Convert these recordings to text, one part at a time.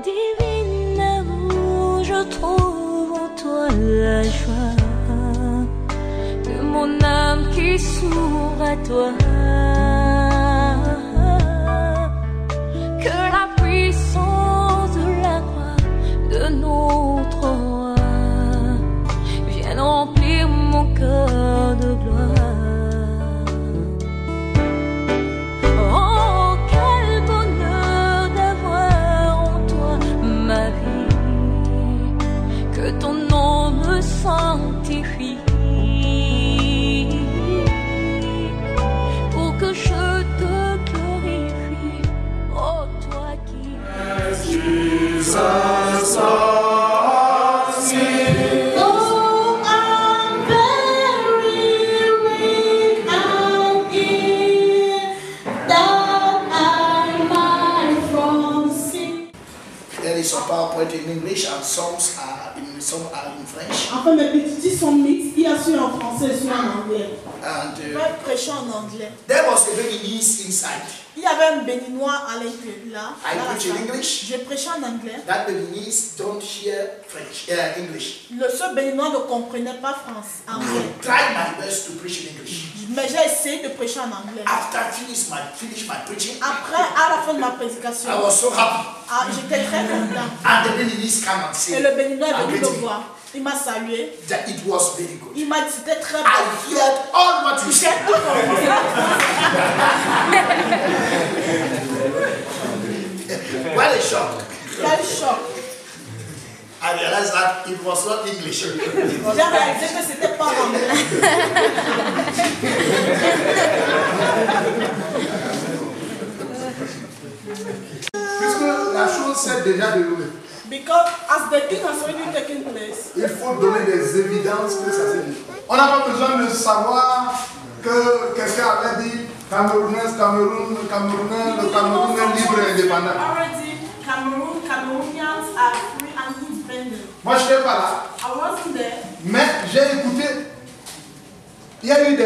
Divine où je trouve en toi la joie de mon âme qui s'ouvre à toi. Que la puissance de la croix de notre roi vienne remplir mon cœur de gloire. Oh, quel bonheur d'avoir en toi ma vie, que ton nom me sanctifie, pour que je te glorifie, oh toi qui Jesus, Some PowerPoint in English and some are in French. Enfin, mes petits sont mixtes. Il y a ceux en français et ceux en anglais. And Je vais prêcher en anglais. there was a Beninese inside. Il y avait un béninois à l'intérieur. I preach in English. Je prêchais en anglais. That Beninese don't hear French, English. Ce béninois ne comprenait pas anglais. I tried my best to preach in English. Mais j'ai essayé de prêcher en anglais. After I finished my preaching, Après, à la fin de ma prédication, I was so happy. j'étais très content. And the Beninese came and Et said, le béninois est venu me voir. Il m'a salué. that it was very good. Il m'a dit c'était très bon. I heard all what you J'ai said. tout compris. What a shock. Quel choc. I realized that it was not English. J'ai réalisé que c'était pas anglais. puisque la chose s'est déjà déroulée, Because as the thing has already taken place, il faut donner des évidences que ça s'est déroulé. On n'a pas besoin de savoir que quelqu'un avait dit Camerounaise, Cameroun, le Cameroun est libre et indépendant. already Cameroonians are free and independent. Moi je n'étais pas là, I wasn't there, mais j'ai écouté. Il y a eu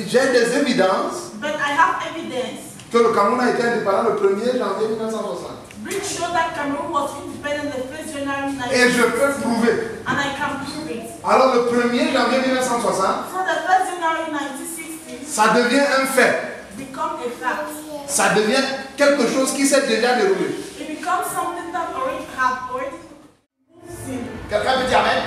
j'ai des évidences but I have evidence que le Cameroun a été indépendant le 1er janvier 1960. which show that Cameroon was independent the 1st January Et je 1960, peux prouver. and I can prove it. Alors le 1er janvier 1960, So the 1st January 1960 ça devient un fait. become a fact. Ça devient quelque chose qui s'est déjà déroulé. It becomes something that already seen. Quelqu'un peut dire Amen?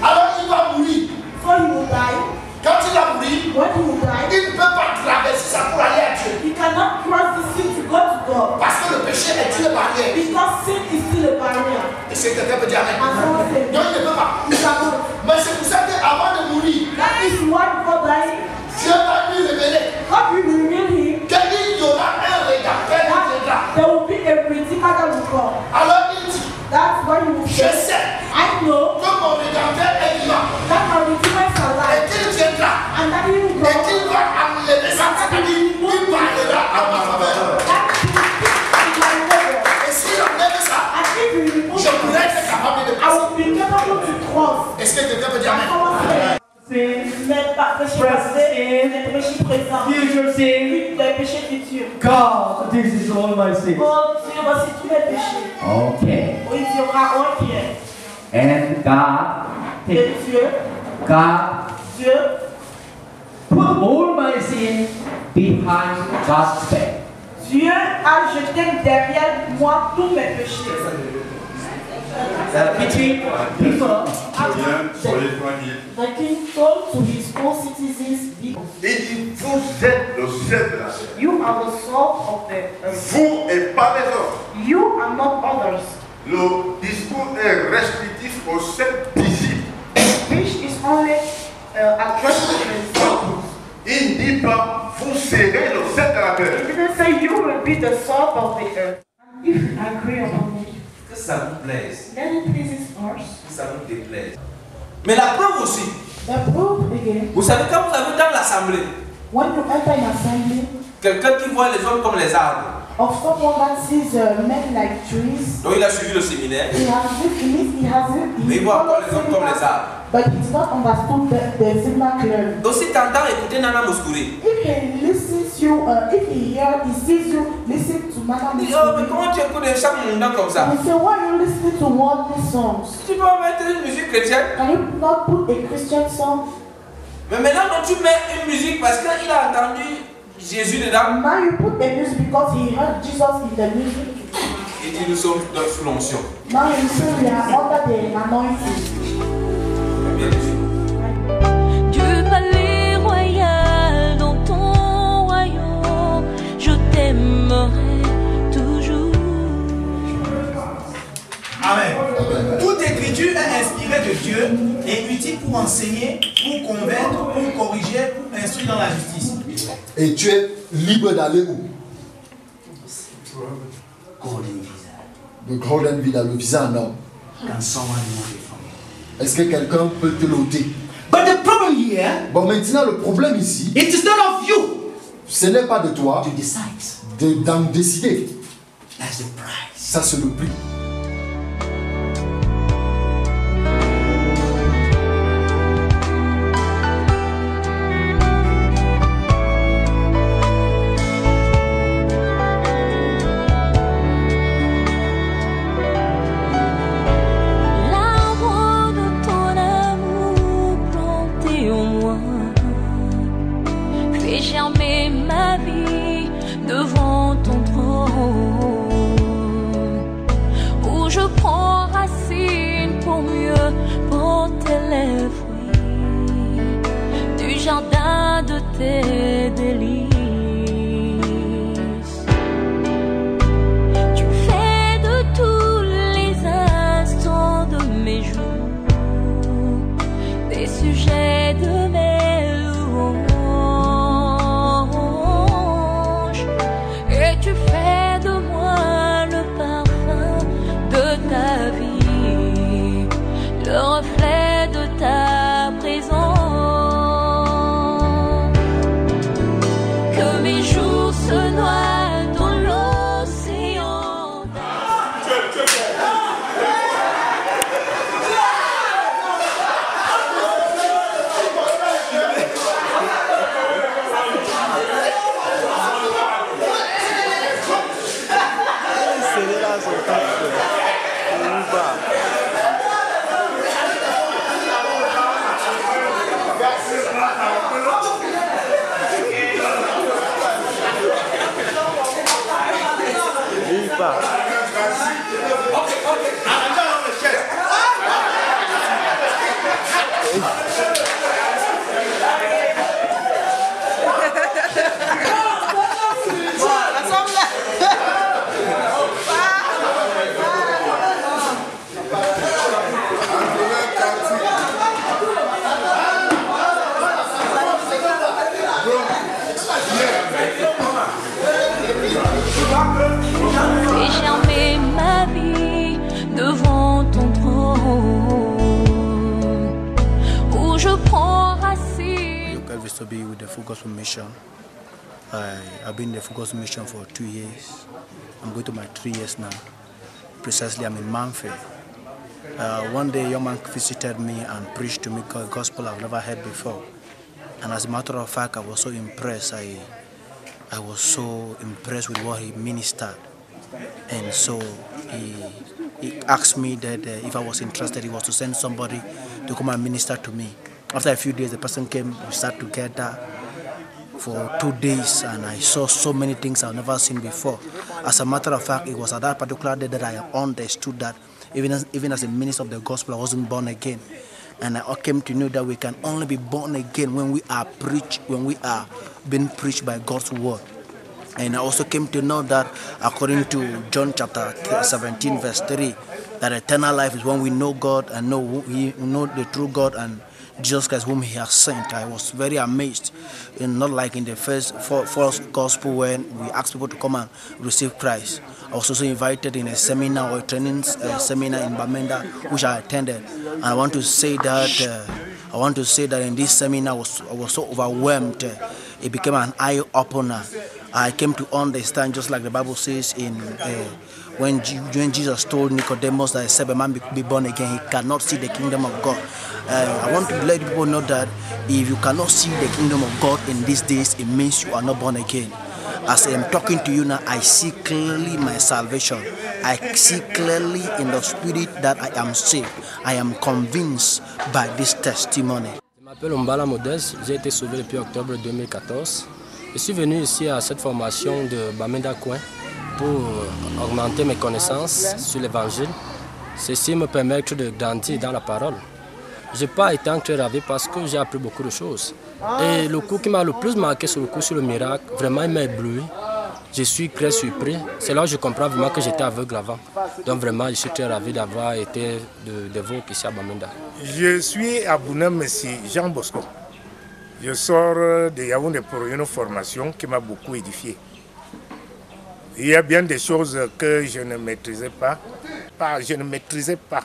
Alors il va mourir. So he will die. Quand il va mourir, When he will die, il ne peut pas traverser ça pour aller à Dieu. he cannot cross the sea to go to God. Parce que le péché est une barrière. Because sin is still a barrier. Et c'est quelqu'un peut dire Amen. And someone said, Non, il ne peut pas. he cannot. Mais c'est pour ça qu'avant de mourir, That is why before dying, Dieu va lui révéler God will reveal him qu'il y aura un rédacteur qui viendra. that there will be a predictor that will come. Alors il dit, That's why you will je say, sais I know que mon rédacteur est vivant. that my redeemer is Et alive. qu'il viendra. And that he will Et go. qu'il va amener ça. C'est-à-dire, il parlera à ma faveur. That is my favor. Et s'il enlève ça, And if you remove je pourrais it, être capable de I passer. will be capable to cross. Est-ce que quelqu'un peut dire Amen? Someone said, mais pas péché passé, mais péché présent. Future sin. Oui, les péchés futurs. God, this is all my sins. Oh Dieu, voici tous mes péchés. Okay. Oui, il y aura un qui est. And God, Et Dieu put all my sins behind God's back. Dieu a jeté derrière moi tous mes péchés. Between people, The king told to his own citizens, Il dit, vous êtes le sel de la terre. you are the salt of the earth. Vous et pas les autres. You are not others. Le discours est restrictif aux 7 disciples. Which is only addressed to the disciples. Il ne dit pas, vous serez le sel de la terre. It didn't say you will be the salt of the earth. If you agree upon it, Que ça vous plaise, then it pleases us. que ça vous déplaise. Mais la preuve aussi, The proof again, vous savez quand vous avez dans l'assemblée, when you enter an assembly quelqu'un qui voit les hommes comme les arbres, of someone that sees men like trees, donc il a suivi le séminaire, he hasn't, mais il voit encore les hommes comme les arbres. but he's not understood the similar clearly. Aussi t'entends écouter Nana Mouskouri. If he listens you, if he sees you listen to Dis, oh, mais comment tu écoutes des chants mondains comme ça? I said, why are you listening to worldly songs? Tu peux mettre une musique chrétienne? Can you not put a Christian song? Mais maintenant, quand tu mets une musique parce qu'il a entendu Jésus dedans, Now you put the music because he heard Jesus in the music. il dit nous sommes sous l'onction. Now you say we are under the anointing. Bien sûr. Du palais royal dans ton royaume, je t'aimerai toujours. Amen. Toute écriture est inspirée de Dieu et utile pour enseigner, pour convaincre, pour corriger, pour instruire dans la justice. Et tu es libre d'aller où? Le Golden Visa, le visa en or. Est-ce que quelqu'un peut te l'ôter? But the problem here, Bon, maintenant, le problème ici, it is not of you ce n'est pas de toi to decide. d'en décider. That's the price. Ça, c'est le prix. L'arbre de ton amour planté en moi fait germer ma vie devant ton trône, où je prends racine pour mieux porter les fruits du jardin de tes délices. Tu fais de tous les instants de mes jours des sujets de mes louanges, et tu fais de moi le parfum de ta vie, le reflet de ta présence. Que mes jours se noient dans l'océan. Fais germer ma vie devant ton trône, où je prends racine. Look, Elvis to be with the Full Gospel Mission. I've been in the Full Gospel Mission for 2 years. I'm going to my 3 years now. Precisely, I'm in Manfred. One day, a young man visited me and preached to me a gospel I've never heard before. And as a matter of fact, I was so impressed. I was so impressed with what he ministered. And so he asked me that if I was interested, he was to send somebody to come and minister to me. After a few days, the person came, we sat together for 2 days, and I saw so many things I've never seen before. As a matter of fact, it was at that particular day that I understood that even as a minister of the gospel, I wasn't born again. And I came to know that we can only be born again when we are being preached by God's word. And I also came to know that according to John chapter 17 verse 3, that eternal life is when we know God and know the true God and Jesus Christ whom he has sent. I was very amazed, and not like in the first false gospel when we asked people to come and receive Christ. I was also invited in a seminar or a training seminar in Bamenda, which I attended. And I want to say that in this seminar I was so overwhelmed. It became an eye-opener. I came to understand, just like the Bible says in when Jesus told Nicodemus that except a man be born again, he cannot see the kingdom of God. I want to let people know that if you cannot see the kingdom of God in these days, it means you are not born again. As I am talking to you now, I see clearly my salvation. I see clearly in the spirit that I am saved. I am convinced by this testimony. Je m'appelle Mbala Modeste, j'ai été sauvé depuis octobre 2014. Je suis venu ici à cette formation de Bamenda Coin pour augmenter mes connaissances sur l'évangile. Ceci me permet de grandir dans la parole. Je n'ai pas été très ravi parce que j'ai appris beaucoup de choses. Et le coup qui m'a le plus marqué sur le coup sur le miracle, vraiment il m'a ébloui. Je suis très surpris. C'est là où je comprends vraiment que j'étais aveugle avant. Donc vraiment, je suis très ravi d'avoir été de vous ici à Bamenda. Je suis à Bounem, M. Jean Bosco. Je sors de Yaoundé pour une formation qui m'a beaucoup édifié. Il y a bien des choses que je ne maîtrisais pas. Je ne maîtrisais pas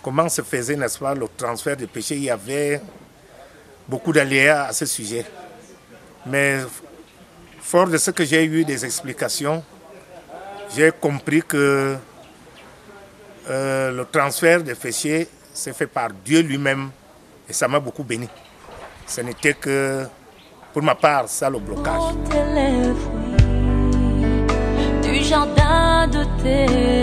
comment se faisait, n'est-ce pas, le transfert de péché. Il y avait beaucoup d'aléas à ce sujet. Mais fort de ce que j'ai eu des explications, j'ai compris que le transfert de péché s'est fait par Dieu lui-même et ça m'a beaucoup béni. Ce n'était que, pour ma part, ça le blocage. Du jardin de tes